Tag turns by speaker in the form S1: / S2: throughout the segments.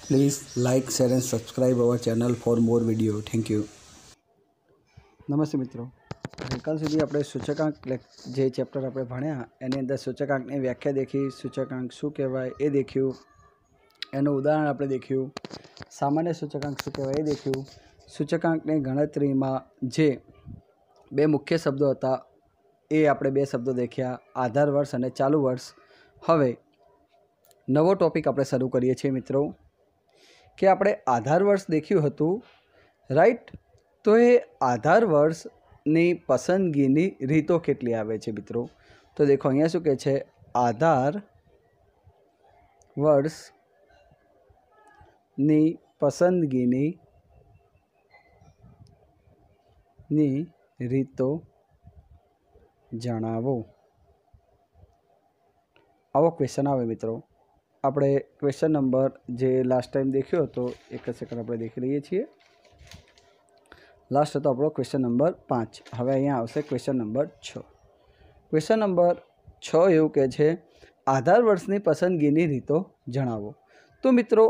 S1: Please like, share and subscribe our channel for more video. Thank you. નમસ્તે મિત્રો, ગઈકાલ સુધી આપણે સૂચકાંક જે ચેપ્ટર આપણે ભણ્યા એની અંદર સૂચકાંકની વ્યાખ્યા દેખી, સૂચકાંક શું કહેવાય એ દેખ્યું, એનું ઉદાહરણ આપણે દેખ્યું, સામાન્ય સૂચકાંક શું કહેવાય એ દેખ્યું. સૂચકાંકની ગણતરીમાં જે બે મુખ્ય શબ્દો હતા એ આપણે બે શબ્દો દેખ્યા, આધાર વર્ષ અને ચાલુ વર્ષ. હવે નવો ટોપિક આપણે શરૂ કરીએ છીએ મિત્રો કે આપણે આધાર વર્ષ દેખ્યું હતું, રાઈટ? તો એ આધાર વર્ષની પસંદગીની રીતો કેટલી આવે છે મિત્રો? તો દેખો અહીંયા શું કહે છે, આધાર વર્ષની પસંદગીની રીતો જણાવો. આવો ક્વેશ્ચન આવે મિત્રો. આપણે ક્વેશ્ચન નંબર જે લાસ્ટ ટાઈમ દેખ્યો હતો, એક જ સેકન્ડ આપણે દેખી લઈએ છીએ. લાસ્ટ હતો આપણો ક્વેશ્ચન નંબર 5. હવે અહીંયા આવશે ક્વેશ્ચન નંબર 6. ક્વેશ્ચન નંબર 6 એવું કહે છે, આધાર વર્ષની પસંદગીની રીતો જણાવો. તો મિત્રો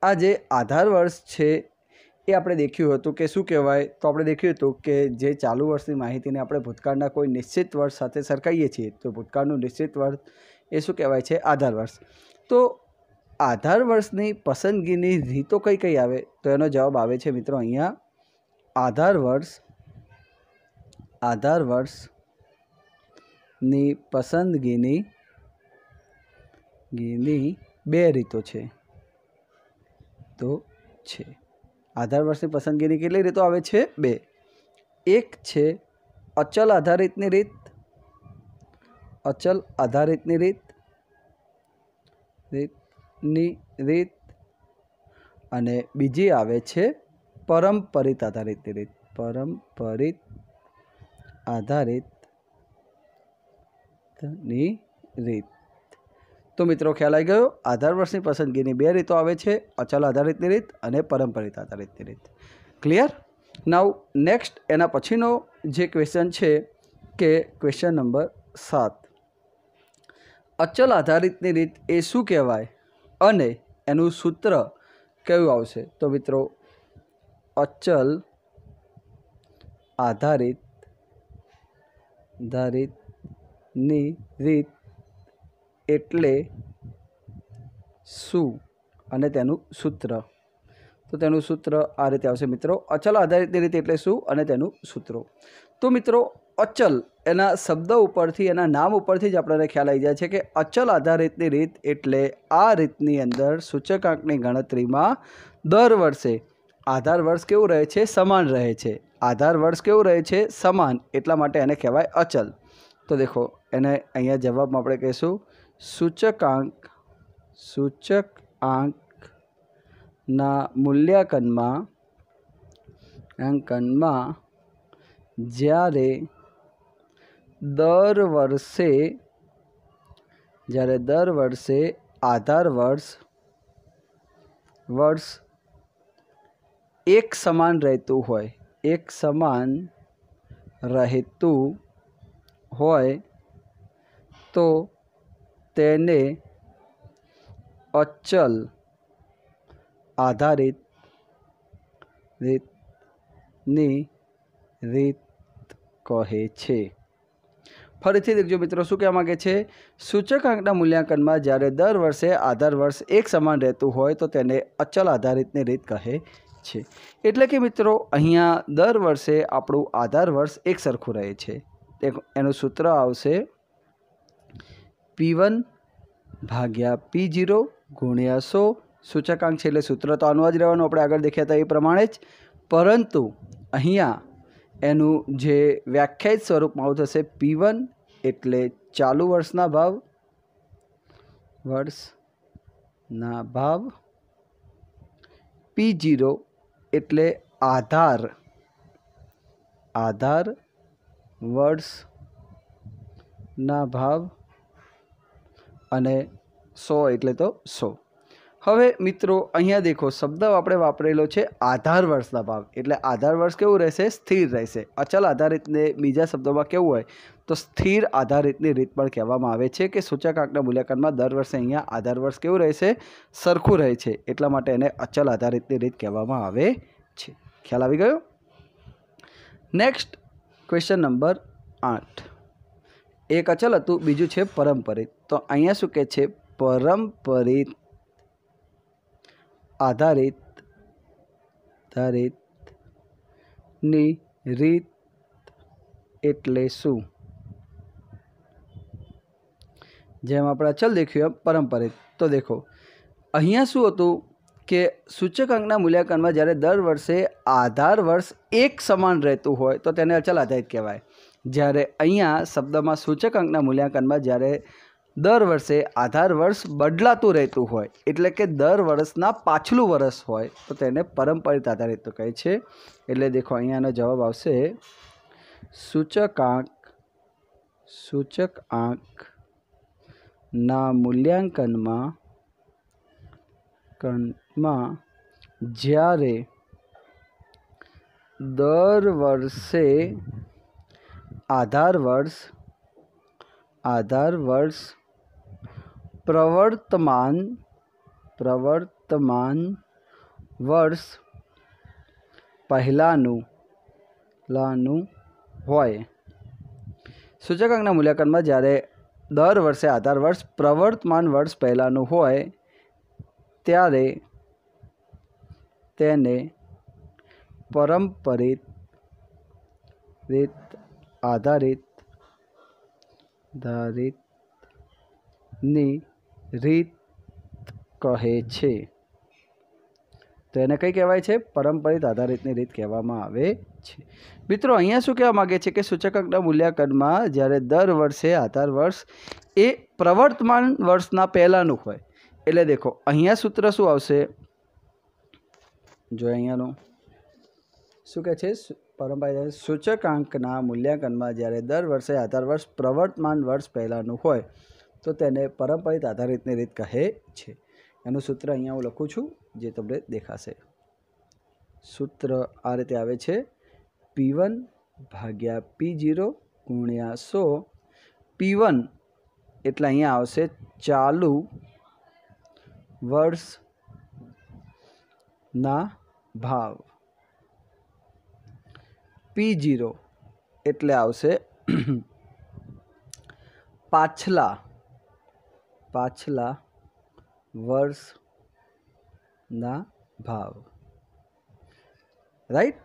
S1: આ જે આધાર વર્ષ છે એ આપણે દેખ્યું હતું કે શું કહેવાય. તો આપણે દેખ્યું હતું કે જે ચાલુ વર્ષની માહિતીને આપણે ભૂતકાળના કોઈ નિશ્ચિત વર્ષ સાથે સરખાઈએ છીએ, તો ભૂતકાળનું નિશ્ચિત વર્ષ એ શું કહેવાય છે, આધાર વર્ષ. તો આધાર વર્ષની પસંદગીની રીતો કઈ કઈ આવે? તો એનો જવાબ આવે છે મિત્રો અહીંયા, આધાર વર્ષની પસંદગીની બે રીતો છે. તો છે આધાર વર્ષની પસંદગીની કેટલી રીતો આવે છે? બે. એક છે અચલ આધારિતની રીત, અચલ આધારિતની રીત અને બીજી આવે છે પરંપરિત આધારિતની રીત. પરંપરિત આધારિતની રીત. તો મિત્રો ખ્યાલ આવી ગયો, આધાર વર્ષની પસંદગીની બે રીતો આવે છે, અચલ આધારિતની રીત અને પરંપરિત આધારિતની રીત. ક્લિયર? નાઉ નેક્સ્ટ એના પછીનો જે ક્વેશ્ચન છે કે ક્વેશ્ચન નંબર 7, અચલ આધારિતની રીત એ શું કહેવાય અને એનું સૂત્ર કયું આવશે? તો મિત્રો અચલ આધારિતની રીત એટલે શું અને તેનું સૂત્ર? તો તેનું સૂત્ર આ રીતે આવશે મિત્રો, અચલ આધારિતની રીત એટલે શું અને તેનું સૂત્રો. તો મિત્રો અચલ એના શબ્દ ઉપરથી, એના નામ ઉપરથી જ આપણને ખ્યાલ આવી જાય છે કે અચલ આધારિતની રીત એટલે આ રીતની અંદર સૂચકાંકની ગણતરીમાં દર વર્ષે આધાર વર્ષ કેવું રહે છે? સમાન રહે છે. આધાર વર્ષ કેવું રહે છે? સમાન. એટલા માટે એને કહેવાય અચલ. તો દેખો એને અહીંયા જવાબમાં આપણે કહીશું સૂચકાંકના મૂલ્યાંકનમાં જ્યારે દર વર્ષે આધાર વર્ષ એક સમાન રહેતું હોય તો તેને અચલ આધારિતની રીત કહે છે. ફરીથી દેખજો મિત્રો, શું કહેવા માગે છે? સૂચકાંકના મૂલ્યાંકનમાં જ્યારે દર વર્ષે આધાર વર્ષ એક સમાન રહેતું હોય તો તેને અચલ આધારિતની રીત કહે છે. એટલે કે મિત્રો અહીંયા દર વર્ષે આપણું આધાર વર્ષ એક સરખું રહે છે. એનું સૂત્ર આવશે P1 ભાગ્યા P0 ગુણ્યા 100. સૂચકાંક છે એટલે સૂત્ર તો આનું જ રહેવાનું, આપણે આગળ દેખ્યા હતા એ પ્રમાણે જ. પરંતુ અહીંયા એનું જે વ્યાખ્યાયિત સ્વરૂપમાં આવું થશે, P1 એટલે ચાલુ વર્ષના ભાવ, P0 એટલે આધાર વર્ષના ભાવ અને 100 એટલે તો 100. હવે મિત્રો અહીંયા દેખો શબ્દ આપણે વાપરેલો છે આધાર વર્ષના ભાવ, એટલે આધાર વર્ષ કેવું રહેશે? સ્થિર રહેશે. અચલ આધારિતને બીજા શબ્દોમાં કેવું હોય તો સ્થિર આધારિતની રીત પણ કહેવામાં આવે છે કે સૂચકાંકના મૂલ્યાંકનમાં દર વર્ષે અહીંયા આધાર વર્ષ કેવું રહેશે? સરખું રહે છે, એટલા માટે એને અચલ આધારિતની રીત કહેવામાં આવે છે. ખ્યાલ આવી ગયો? Next question number 8. એક અચલ હતું, બીજું છે પરંપરિત. તો અહીંયા શું કહે છે? પરંપરિત આધારિતની રીત એટલે શું? જેમ આપણે અચલ દેખ્યું એમ પરંપરિત. તો દેખો અહીંયા શું હતું કે સૂચકાંકના મૂલ્યાંકનમાં જ્યારે દર વર્ષે આધાર વર્ષ એક સમાન રહેતું હોય તો તેને અચલ આધારિત કહેવાય. જ્યારે અહીંયા શબ્દમાં સૂચકાંકના મૂલ્યાંકનમાં જ્યારે દર વર્ષે આધાર વર્ષ બદલાતું રહેતું હોય, એટલે કે દર વર્ષના પાછલું વર્ષ હોય, તો તેને પરંપરિત આધારિત તો કહે છે. એટલે દેખો અહીંયાનો જવાબ આવશે સૂચકાંકના મૂલ્યાંકનમાં જ્યારે દર વર્ષે આધાર વર્ષ પ્રવર્તમાન વર્ષ પહેલાંનું હોય. સૂચકાંકના મૂલ્યાંકનમાં જ્યારે દર વર્ષે આધાર વર્ષ પ્રવર્તમાન વર્ષ પહેલાંનું હોય ત્યારે તેને પરંપરિત આધારિતની રીત કહે છે. તો એને કઈ કહેવાય છે? પરંપરિત આધારિતની રીત કહેવામાં આવે છે. મિત્રો અહીંયા શું કહેવા માગે છે કે સૂચકાંકના મૂલ્યાંકનમાં જ્યારે દર વર્ષે આધાર વર્ષ એ પ્રવર્તમાન વર્ષના પહેલાંનું હોય, એટલે દેખો અહીંયા સૂત્ર શું આવશે? જો અહીંયાનું શું કહે છે? પરંપરાગત સૂચકાંકના મૂલ્યાંકનમાં જ્યારે દર વર્ષે આધાર વર્ષ પ્રવર્તમાન વર્ષ પહેલાંનું હોય તો તેને પરંપરિત આધારિતની રીત કહે છે. એનું સૂત્ર અહીંયા હું લખું છું, જે તમને દેખાશે. સૂત્ર આ રીતે આવે છે: P1 ભાગ્યા P0 ગુણ્યા 100. P1 એટલે અહીંયા આવશે ચાલુ વર્ષના ભાવ. P0 એટલે આવશે પાછલા વર્ષના ભાવ. રાઈટ?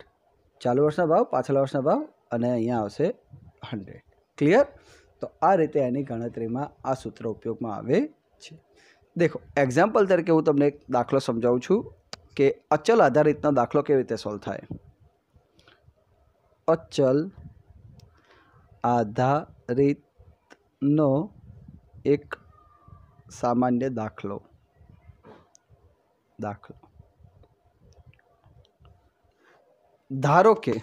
S1: ચાલુ વર્ષના ભાવ, પાછલા વર્ષના ભાવ, અને અહીંયા આવશે 100. ક્લિયર? તો આ રીતે એની ગણતરીમાં આ સૂત્ર ઉપયોગમાં આવે છે. દેખો એક્ઝામ્પલ તરીકે હું તમને એક દાખલો સમજાવું છું કે અચલ આધારિતનો દાખલો કેવી રીતે સોલ્વ થાય. અચલ આધારિતનો એક સામાન્ય દાખલો. ધારો કે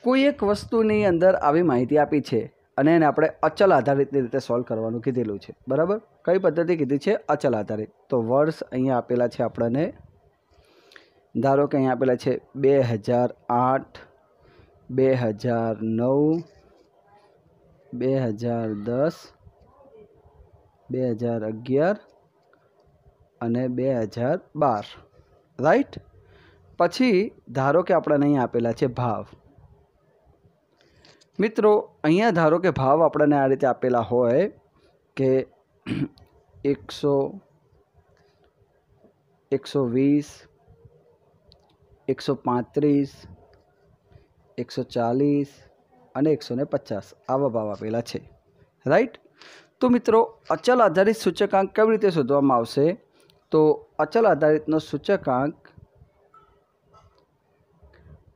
S1: કોઈ એક વસ્તુની અંદર આવી માહિતી આપી છે અને એને આપણે અચલ આધારિતની રીતે સોલ્વ કરવાનું કીધેલું છે. બરાબર? કઈ પદ્ધતિ કીધી છે? અચલ આધારિત. તો વર્ષ અહીંયા આપેલા છે આપણને. ધારો કે અહીંયા આપેલા છે 2008, 2009, 2010, 2011 અને 2012. રાઈટ? પછી ધારો કે આપણને અહીંયા આપેલા છે ભાવ. મિત્રો અહીંયા ધારો કે ભાવ આપણને આ રીતે આપેલા હોય કે 100, 120, 135, 140 અને 150 આવા ભાવ આપેલા છે. રાઈટ? તો મિત્રો અચલ આધારિત સૂચકાંક કેવી રીતે શોધવામાં આવશે? તો અચલ આધારિતનો સૂચકાંક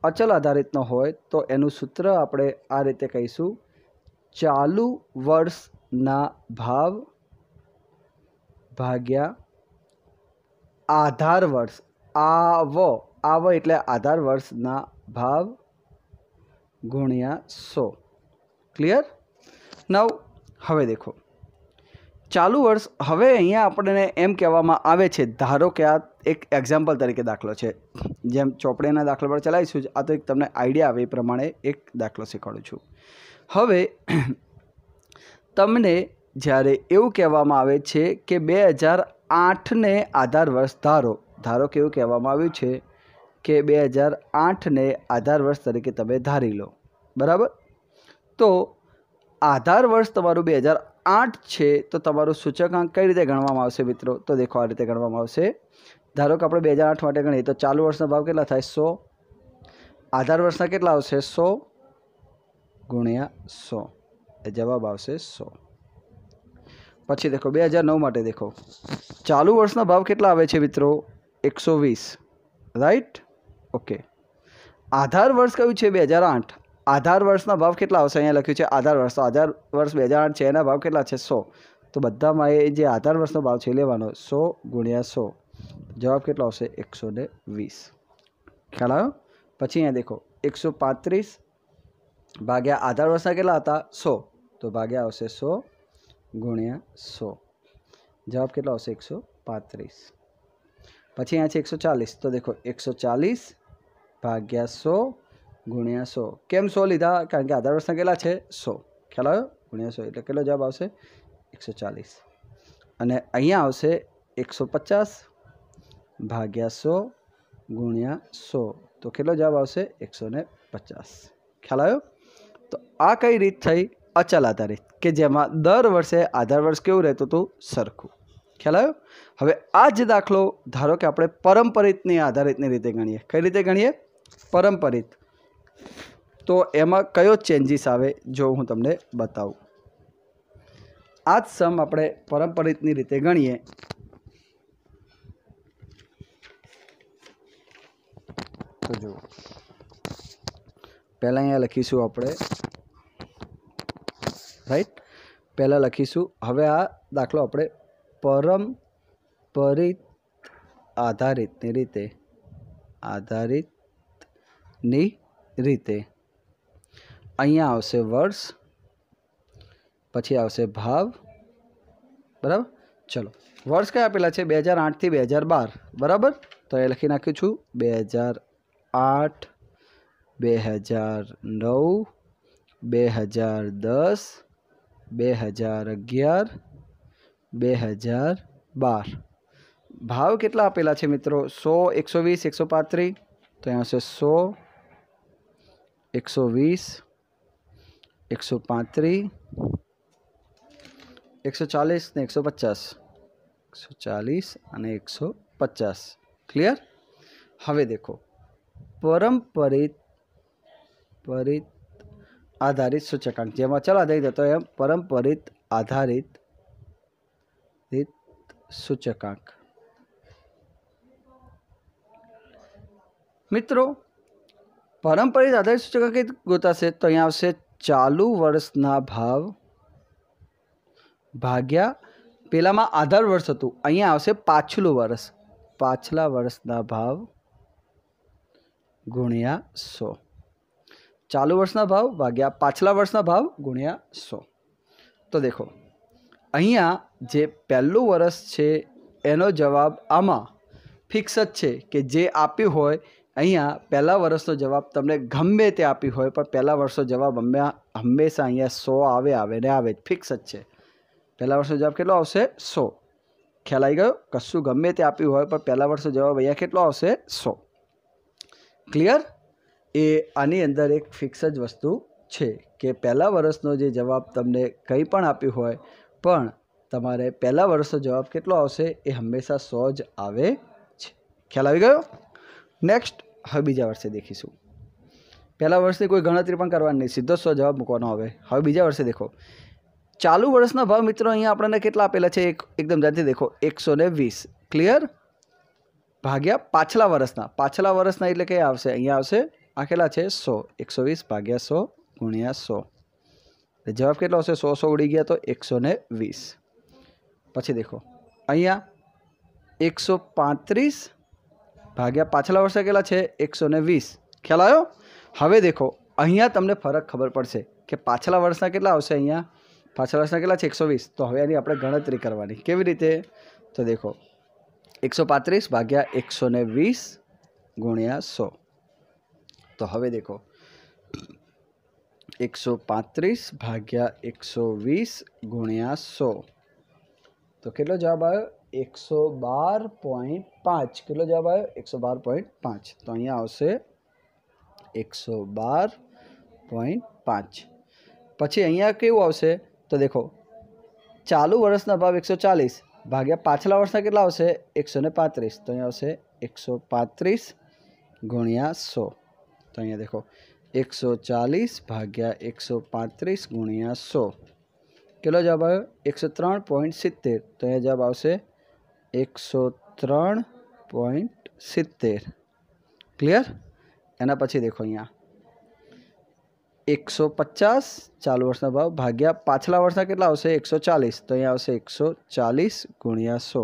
S1: અચલ આધારિતનો હોય તો એનું સૂત્ર આપણે આ રીતે કહીશું: ચાલુ વર્ષના ભાવ ભાગ્યા આધાર વર્ષ. આવ એટલે આધાર વર્ષના ભાવ ગુણ્યા 100. ક્લિયર? નવ હવે દેખો ચાલુ વર્ષ હવે અહીંયા આપણને એમ કહેવામાં આવે છે, ધારો કે આ એક એક્ઝામ્પલ તરીકે દાખલો છે, જેમ ચોપડીના દાખલા પર ચલાવીશું, આ તો એક તમને આઈડિયા આવે એ પ્રમાણે એક દાખલો શીખવાડું છું. હવે તમને જ્યારે એવું કહેવામાં આવે છે કે 2008ને આધાર વર્ષ ધારો કે એવું કહેવામાં આવ્યું છે કે 2008ને આધાર વર્ષ તરીકે તમે ધારી લો, બરાબર. તો આધાર વર્ષ તમારું 2008 છે, તો તમારું સૂચકાંક કઈ રીતે ગણવામાં આવશે મિત્રો? તો દેખો આ રીતે ગણવામાં આવશે. ધારો કે આપણે 2008 માટે ગણીએ તો ચાલુ વર્ષના ભાવ કેટલા થાય? 100. આધાર વર્ષના કેટલા આવશે? 100 ગુણ્યા 100, એ જવાબ આવશે 100. પછી દેખો 2009 માટે દેખો, ચાલુ વર્ષના ભાવ કેટલા આવે છે મિત્રો? 120, રાઈટ? ઓકે. આધાર વર્ષ કયું છે? 2008. આધાર વર્ષના ભાવ કેટલા આવશે? અહીંયા લખ્યું છે આધાર વર્ષ, તો આધાર વર્ષ 2008 છે, એના ભાવ કેટલા છે? 100. તો બધામાં એ જે આધાર વર્ષનો ભાવ છે એ લેવાનો, 100 ગુણ્યા 100, જવાબ કેટલો આવશે? 120. ખ્યાલ આવ્યો? પછી અહીંયા દેખો 135 ભાગ્યા આધાર વર્ષના કેટલા હતા? 100, તો ભાગ્યા આવશે 100 ગુણ્યા 100, જવાબ કેટલો આવશે? 135. પછી અહીંયા છે 140, તો દેખો 140 ભાગ્યા 100 ગુણ્યા 100. કેમ 100 લીધા? કારણ કે આધાર વર્ષના કેટલા છે? 100. ખ્યાલ આવ્યો? ગુણ્યા 100 એટલે કેટલો જવાબ આવશે? 140. અને અહીંયા આવશે 150 ભાગ્યા 100 ગુણ્યા 100, તો કેટલો જવાબ આવશે? 150. ખ્યાલ આવ્યો? તો આ કઈ રીત થઈ? અચલ આધારિત, કે જેમાં દર વર્ષે આધાર વર્ષ કેવું રહેતું હતું? સરખું. ખ્યાલ આવ્યો? હવે આ જ દાખલો ધારો કે આપણે પરંપરિતની આધારિતની રીતે ગણીએ. કઈ રીતે ગણીએ? પરંપરિત. તો એમાં કયો ચેન્જીસ આવે જો હું તમને બતાવું. આ જ સમ આપણે પરંપરિતની રીતે ગણીએ તો જુઓ, પહેલાં અહીંયા લખીશું આપણે, રાઈટ? પહેલાં લખીશું. હવે આ દાખલો આપણે પરંપરિત આધારિતની રીતે અહીંયા આવશે વર્ષ, પછી આવશે ભાવ, બરાબર? ચલો, વર્ષ કયા આપેલા છે? 2008 થી 2012, બરાબર? તો એ લખી નાખ્યું છું 2008, 2009, 2010, 2011, 2012. ભાવ કેટલા આપેલા છે મિત્રો? 100, 120, 135. તો અહીંયા આવશે 100, 120, 135, 140 ને 150. 140 અને 150. ક્લિયર? હવે દેખો પરંપરિત આધારિત સૂચકાંક, જેમાં ચલ આધારિત હતો એમ પરંપરિત આધારિત સૂચકાંક. મિત્રો પરંપરિત આધારિત સૂચકાંક કઈ ગોતાશે? તો અહીંયા આવશે ચાલુ વર્ષના ભાવ ભાગ્યા પેલામાં આધાર વર્ષ હતું, અહીંયા આવશે પાછલું વર્ષ, પાછલા વર્ષના ભાવ ગુણ્યા 100. ચાલુ વર્ષના ભાવ ભાગ્યા પાછલા વર્ષના ભાવ ગુણ્યા 100. તો દેખો અહીંયા જે પહેલું વર્ષ છે એનો જવાબ આમાં ફિક્સ જ છે કે જે આપ્યું હોય, અહીંયા પહેલા વર્ષનો જવાબ તમને ગમે તે આપ્યું હોય પણ પહેલા વર્ષનો જવાબ હંમેશા અહીંયા 100 આવે ને આવે જ, ફિક્સ જ છે. પહેલા વર્ષનો જવાબ કેટલો આવશે? 100. ખ્યાલ આવી ગયો? કશું ગમે તે આપ્યું હોય પણ પહેલા વર્ષનો જવાબ અહીંયા કેટલો આવશે? 100. ક્લિયર? એ આની અંદર એક ફિક્સ જ વસ્તુ છે કે પહેલા વર્ષનો જે જવાબ તમને કંઈ પણ આપ્યું હોય પણ તમારે પહેલા વર્ષનો જવાબ કેટલો આવશે? એ હંમેશા 100 જ આવે છે. ખ્યાલ આવી ગયો? નેક્સ્ટ હવે બીજા વર્ષે દેખીશું. પહેલા વર્ષની કોઈ ગણતરી પણ કરવાની નહીં, સીધો 100 જવાબ મૂકવાનો આવે. હવે બીજા વર્ષે દેખો, ચાલુ વર્ષના ભાવ મિત્રો અહીંયા આપણને કેટલા આપેલા છે? એકદમ ધ્યાનથી દેખો, 120. ક્લિયર? ભાગ્યા પાછલા વર્ષના એટલે કયા આવશે? અહીંયા આવશે આ કેટલા છે? 100. 120 ભાગ્યા 100 ગુણ્યા 100, જવાબ કેટલો આવશે? 100 ઉડી ગયા તો 120. પછી દેખો અહીંયા 135 ભાગ્યા પાછલા વર્ષે કેટલા છે? 120. ખ્યાલ આવ્યો? હવે દેખો અહીંયા તમને ફરક ખબર પડશે કે પાછલા વર્ષના કેટલા આવશે? અહીંયા પાછલા વર્ષના કેટલા છે 120, તો હવે એની આપણે ગણતરી કરવાની. કેવી રીતે? તો દેખો 135 ભાગ્યા 120 ગુણ્યા 100. તો હવે દેખો 135 ભાગ્યા 120 ગુણ્યા 100. તો કેટલો જવાબ આવ્યો? 112.5. કેટલો જવાબ આવ્યો? 112.5. તો અહીંયા આવશે 112.5. પછી અહીંયા કેવું આવશે? તો દેખો ચાલુ વર્ષના ભાવ 140 ભાગ્યા પાછલા વર્ષના કેટલા આવશે? 135. તો અહીંયા આવશે 135 ગુણ્યા 100. તો અહીંયા દેખો 140 ભાગ્યા 135 ગુણ્યા 100. કેટલો જવાબ આવ્યો? 103.70. તો અહીંયા જવાબ આવશે 103.70. ક્લિયર? એના પછી દેખો અહીંયા 150 ચાલુ વર્ષના ભાવ ભાગ્યા પાછલા વર્ષના કેટલા આવશે? 140. તો અહીંયા આવશે 140 ગુણ્યા 100.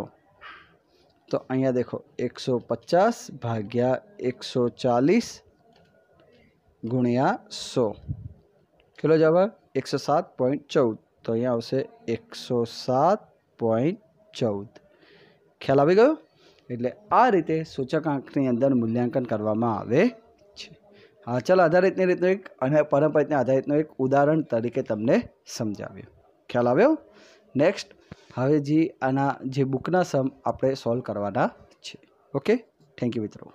S1: તો અહીંયા દેખો 150 ભાગ્યા 140 ગુણ્યા 100. કેટલો જવાબ આવે? 107.14. તો અહીંયા આવશે 107.14. ખ્યાલ આવી ગયો? એટલે આ રીતે સૂચકાંકની અંદર મૂલ્યાંકન કરવામાં આવે છે. હા, ચાલો આધારિતની રીતનું એક અને પરંપરાની આધારિતનું એક ઉદાહરણ તરીકે તમને સમજાવ્યું. ખ્યાલ આવ્યો? નેક્સ્ટ હવે આના જે બુકના સમ આપણે સોલ્વ કરવાના છે. ઓકે, થેન્ક યુ મિત્રો.